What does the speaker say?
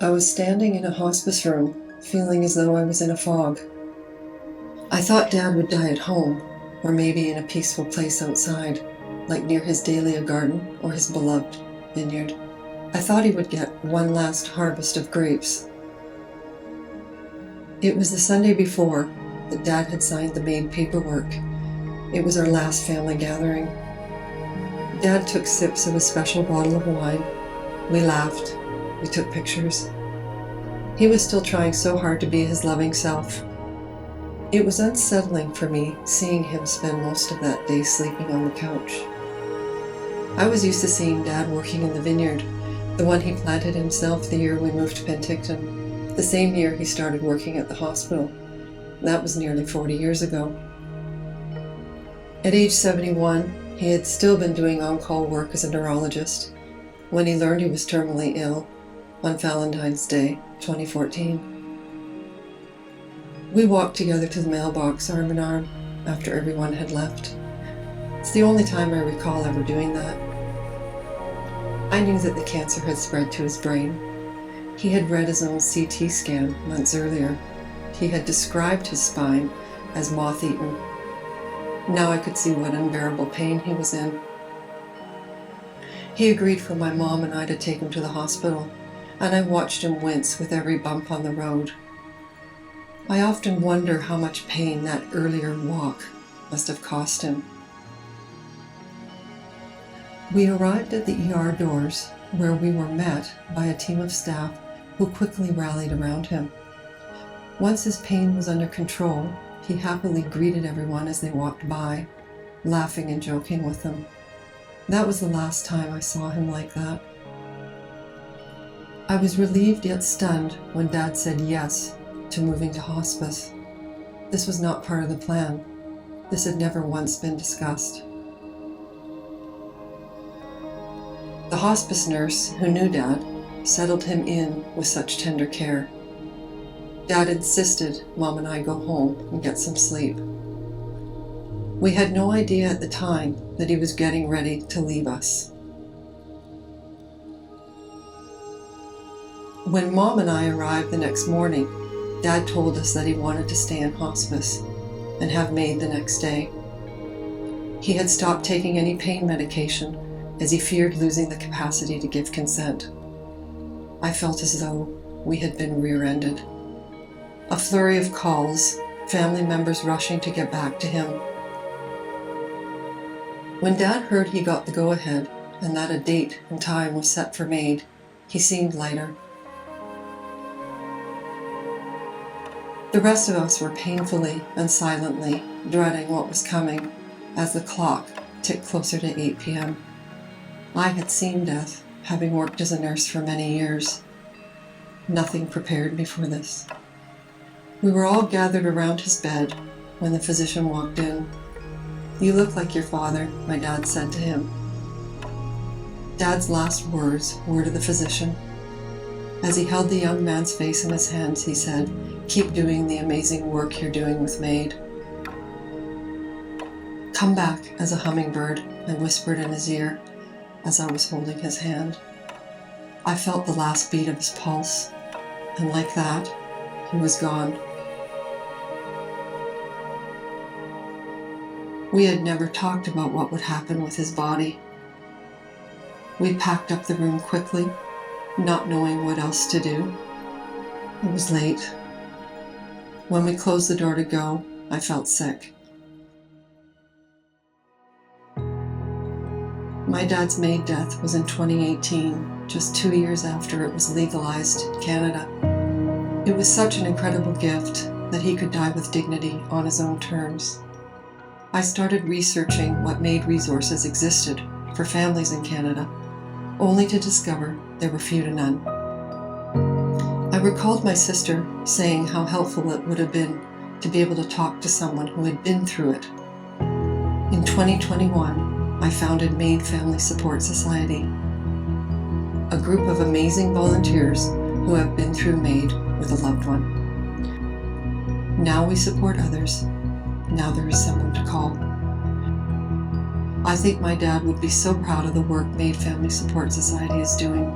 I was standing in a hospice room, feeling as though I was in a fog. I thought Dad would die at home, or maybe in a peaceful place outside, like near his dahlia garden or his beloved vineyard. I thought he would get one last harvest of grapes. It was the Sunday before that Dad had signed the MAID paperwork. It was our last family gathering. Dad took sips of a special bottle of wine. We laughed. We took pictures. He was still trying so hard to be his loving self. It was unsettling for me seeing him spend most of that day sleeping on the couch. I was used to seeing Dad working in the vineyard, the one he planted himself the year we moved to Penticton, the same year he started working at the hospital. That was nearly 40 years ago. At age 71, he had still been doing on-call work as a neurologist when he learned he was terminally ill on Valentine's Day, 2014. We walked together to the mailbox arm in arm after everyone had left. It's the only time I recall ever doing that. I knew that the cancer had spread to his brain. He had read his own CT scan months earlier. He had described his spine as moth-eaten. Now I could see what unbearable pain he was in. He agreed for my mom and I to take him to the hospital, and I watched him wince with every bump on the road. I often wonder how much pain that earlier walk must have cost him. We arrived at the ER doors, where we were met by a team of staff who quickly rallied around him. Once his pain was under control, he happily greeted everyone as they walked by, laughing and joking with them. That was the last time I saw him like that. I was relieved yet stunned when Dad said yes to moving to hospice. This was not part of the plan. This had never once been discussed. The hospice nurse, who knew Dad, settled him in with such tender care. Dad insisted Mom and I go home and get some sleep. We had no idea at the time that he was getting ready to leave us. When Mom and I arrived the next morning, Dad told us that he wanted to stay in hospice and have MAID the next day. He had stopped taking any pain medication as he feared losing the capacity to give consent. I felt as though we had been rear-ended. A flurry of calls, family members rushing to get back to him. When Dad heard he got the go-ahead and that a date and time was set for MAID, he seemed lighter. The rest of us were painfully and silently dreading what was coming as the clock ticked closer to 8 p.m. I had seen death, having worked as a nurse for many years. Nothing prepared me for this. We were all gathered around his bed when the physician walked in. "You look like your father," my dad said to him. Dad's last words were to the physician. As he held the young man's face in his hands, he said, "Keep doing the amazing work you're doing with MAID." "Come back as a hummingbird," I whispered in his ear as I was holding his hand. I felt the last beat of his pulse, and like that, he was gone. We had never talked about what would happen with his body. We packed up the room quickly, not knowing what else to do. It was late. When we closed the door to go, I felt sick. My dad's MAID death was in 2018, just 2 years after it was legalized in Canada. It was such an incredible gift that he could die with dignity on his own terms. I started researching what MAID resources existed for families in Canada, only to discover there were few to none. I recalled my sister saying how helpful it would have been to be able to talk to someone who had been through it. In 2021, I founded MAID Family Support Society, a group of amazing volunteers who have been through MAID with a loved one. Now we support others. Now there is someone to call. I think my dad would be so proud of the work MAID Family Support Society is doing.